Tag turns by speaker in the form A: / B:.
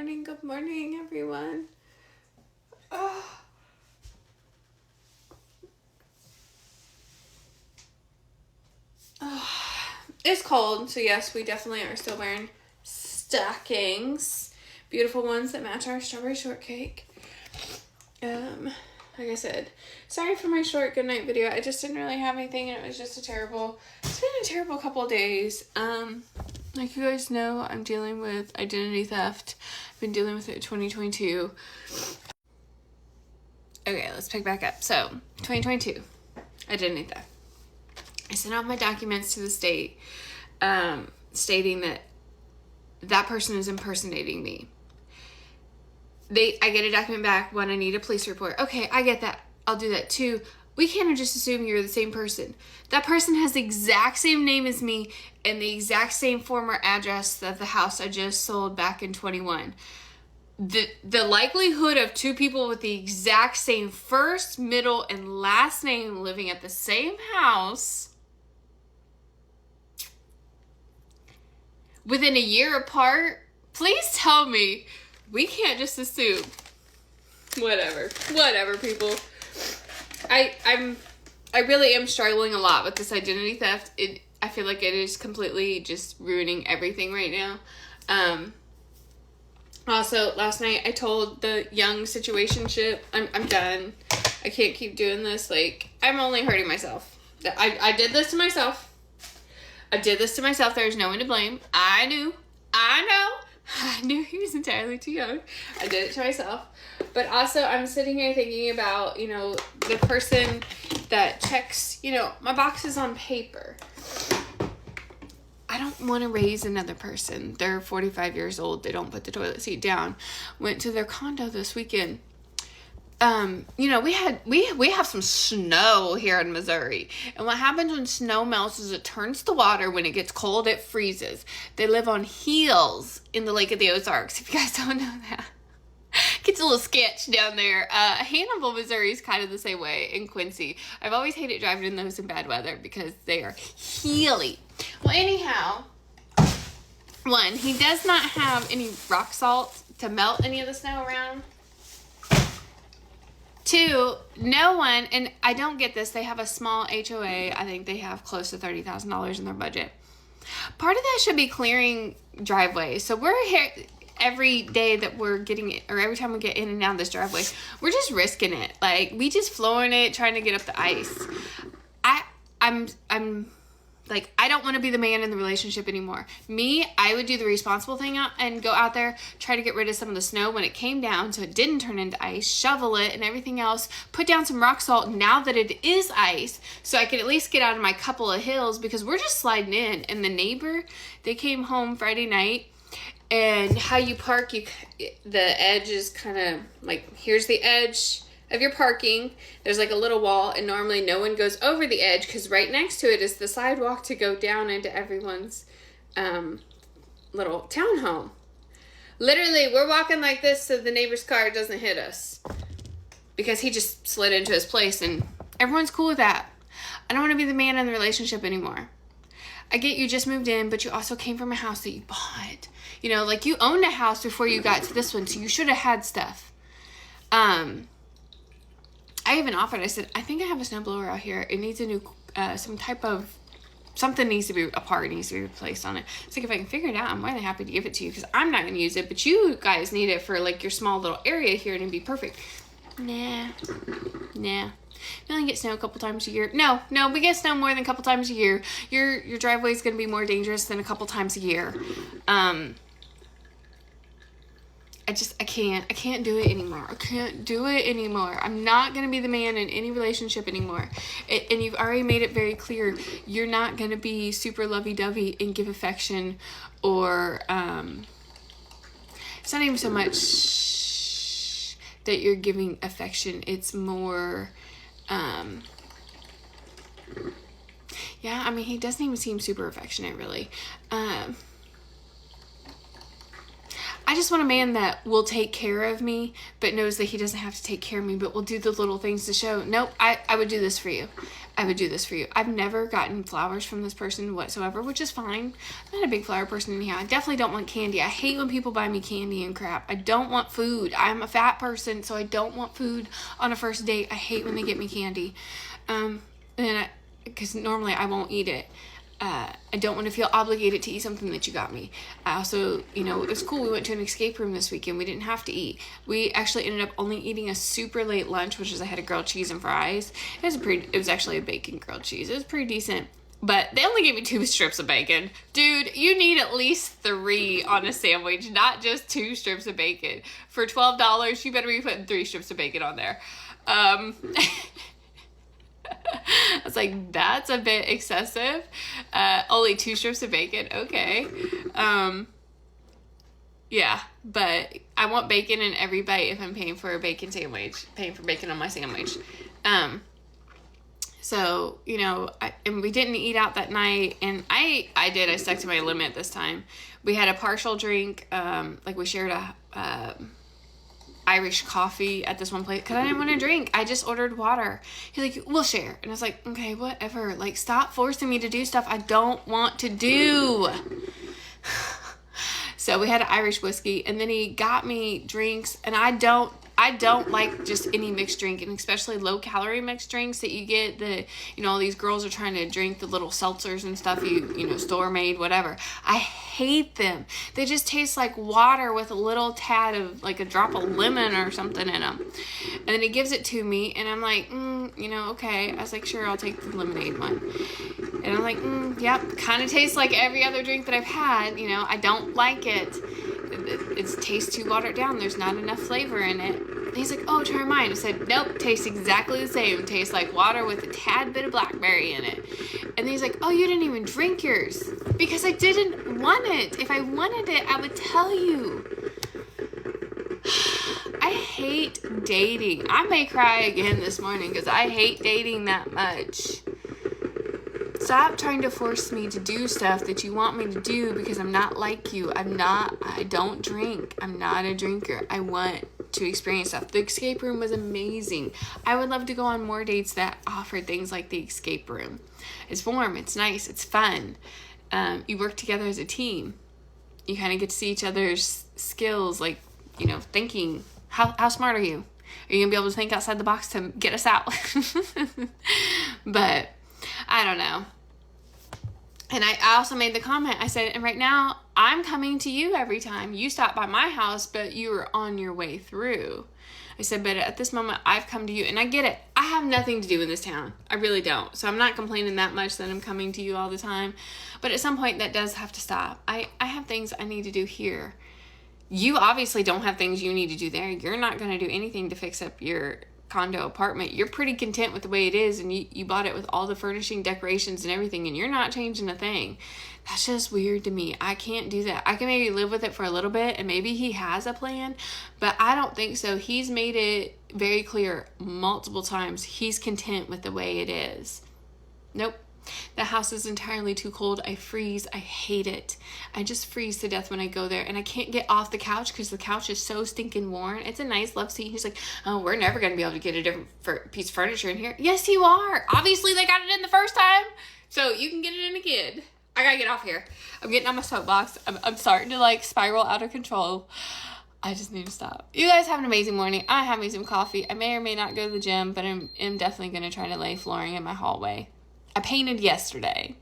A: Good morning, everyone. Oh. Oh. It's cold, so yes, we definitely are still wearing stockings. Beautiful ones that match our strawberry shortcake. Like I said, sorry for my short goodnight video. I just didn't really have anything, and it was just it's been a terrible couple of days. Like you guys know, I'm dealing with identity theft. I've been dealing with it in 2022. Okay, let's pick back up. So, 2022, identity theft. I sent out my documents to the state, stating that that person is impersonating me. I get a document back when I need a police report. Okay, I get that. I'll do that too. We can't just assume you're the same person. That person has the exact same name as me and the exact same former address of the house I just sold back in 21. The likelihood of two people with the exact same first, middle, and last name living at the same house within a year apart, please tell me we can't just assume. Whatever, people. I really am struggling a lot with this identity theft. I feel like it is completely just ruining everything right now. Also, last night I told the young situationship, I'm done. I can't keep doing this. Like, I'm only hurting myself. I did this to myself. There's no one to blame. I knew he was entirely too young. I did it to myself. But also, I'm sitting here thinking about, the person that checks, my boxes on paper. I don't want to raise another person. They're 45 years old. They don't put the toilet seat down. Went to their condo this weekend. We have some snow here in Missouri. And what happens when snow melts is it turns to water. When it gets cold, it freezes. They live on hills in the Lake of the Ozarks, if you guys don't know that. Gets a little sketch down there. Hannibal, Missouri is kind of the same way, in Quincy. I've always hated driving in those in bad weather because they are hilly. Well, anyhow, one, he does not have any rock salt to melt any of the snow around. Two, no one, and I don't get this, they have a small HOA. I think they have close to $30,000 in their budget. Part of that should be clearing driveways. So we're here every day that we're getting it, or every time we get in and out of this driveway, we're just risking it. Like, we just flooring it, trying to get up the ice. I'm like, I don't want to be the man in the relationship anymore. I would do the responsible thing and go out there, try to get rid of some of the snow when it came down so it didn't turn into ice, shovel it and everything else, put down some rock salt now that it is ice so I could at least get out of my couple of hills because we're just sliding in. And the neighbor, they came home Friday night, and how you park, the edge is kind of like, here's the edge of your parking. There's like a little wall, and normally no one goes over the edge because right next to it is the sidewalk to go down into everyone's little townhome. Literally, we're walking like this so the neighbor's car doesn't hit us because he just slid into his place, and everyone's cool with that. I don't want to be the man in the relationship anymore. I get you just moved in, but you also came from a house that you bought. Like, you owned a house before you got to this one, so you should have had stuff. I even offered, I said, I think I have a snowblower out here. It needs a new, something needs to be, a part needs to be replaced on it. It's like, if I can figure it out, I'm more than happy to give it to you because I'm not going to use it, but you guys need it for, like, your small little area here and it'd be perfect. Nah. We only get snow a couple times a year. No, we get snow more than a couple times a year. Your driveway is going to be more dangerous than a couple times a year. I can't do it anymore. I can't do it anymore. I'm not going to be the man in any relationship anymore. And you've already made it very clear, you're not going to be super lovey-dovey and give affection or, it's not even so much that you're giving affection. It's more, he doesn't even seem super affectionate, really. I just want a man that will take care of me, but knows that he doesn't have to take care of me, but will do the little things to show, nope, I would do this for you. I would do this for you. I've never gotten flowers from this person whatsoever, which is fine. I'm not a big flower person anyhow. I definitely don't want candy. I hate when people buy me candy and crap. I don't want food. I'm a fat person, so I don't want food on a first date. I hate when they get me candy. Because normally I won't eat it. I don't want to feel obligated to eat something that you got me. I also, you know, it was cool. We went to an escape room this weekend. We didn't have to eat. We actually ended up only eating a super late lunch, which is I had a grilled cheese and fries. It was actually a bacon grilled cheese. It was pretty decent. But they only gave me 2 strips of bacon. Dude, you need at least 3 on a sandwich, not just 2 strips of bacon. For $12, you better be putting 3 strips of bacon on there. I was like, that's a bit excessive. Only 2 strips of bacon. Okay. Yeah, but I want bacon in every bite if I'm paying for a bacon sandwich, paying for bacon on my sandwich. So, you know, and we didn't eat out that night, and I stuck to my limit this time. We had a partial drink, like we shared a Irish coffee at this one place because I didn't want to drink. I just ordered water. He's like, we'll share. And I was like, okay, whatever. Like, stop forcing me to do stuff I don't want to do. So we had an Irish whiskey, and then he got me drinks, and I don't like just any mixed drink, and especially low calorie mixed drinks that you get. All these girls are trying to drink the little seltzers and stuff, store made, whatever. I hate them. They just taste like water with a little tad of like a drop of lemon or something in them. And then he gives it to me, and I'm like, okay. I was like, sure, I'll take the lemonade one. And I'm like, yep, kind of tastes like every other drink that I've had. I don't like it. It tastes too watered down. There's not enough flavor in it. And he's like, oh, try mine. I said, nope, tastes exactly the same. Tastes like water with a tad bit of blackberry in it. And then he's like, oh, you didn't even drink yours. Because I didn't want it. If I wanted it, I would tell you. I hate dating. I may cry again this morning because I hate dating that much. Stop trying to force me to do stuff that you want me to do because I'm not like you. I don't drink. I'm not a drinker. I want to experience stuff. The escape room was amazing. I would love to go on more dates that offer things like the escape room. It's warm. It's nice. It's fun. You work together as a team. You kind of get to see each other's skills, like, thinking. How smart are you? Are you going to be able to think outside the box to get us out? But I don't know. And I also made the comment, I said, and right now I'm coming to you every time. You stop by my house, but you were on your way through. I said, but at this moment I've come to you, and I get it. I have nothing to do in this town. I really don't. So I'm not complaining that much that I'm coming to you all the time. But at some point that does have to stop. I have things I need to do here. You obviously don't have things you need to do there. You're not going to do anything to fix up your condo apartment. You're pretty content with the way it is, and you bought it with all the furnishing, decorations, and everything, and you're not changing a thing. That's just weird to me. I can't do that. I can maybe live with it for a little bit, and maybe he has a plan, but I don't think so. He's made it very clear multiple times he's content with the way it is. Nope. The house is entirely too cold. I freeze. I hate it. I just freeze to death when I go there, and I can't get off the couch because the couch is so stinking worn. It's a nice love seat. He's like, oh, we're never going to be able to get a different piece of furniture in here. Yes, you are. Obviously, they got it in the first time, so you can get it in again. I got to get off here. I'm getting on my soapbox. I'm starting to spiral out of control. I just need to stop. You guys have an amazing morning. I have me some coffee. I may or may not go to the gym, but I'm definitely going to try to lay flooring in my hallway. I painted yesterday.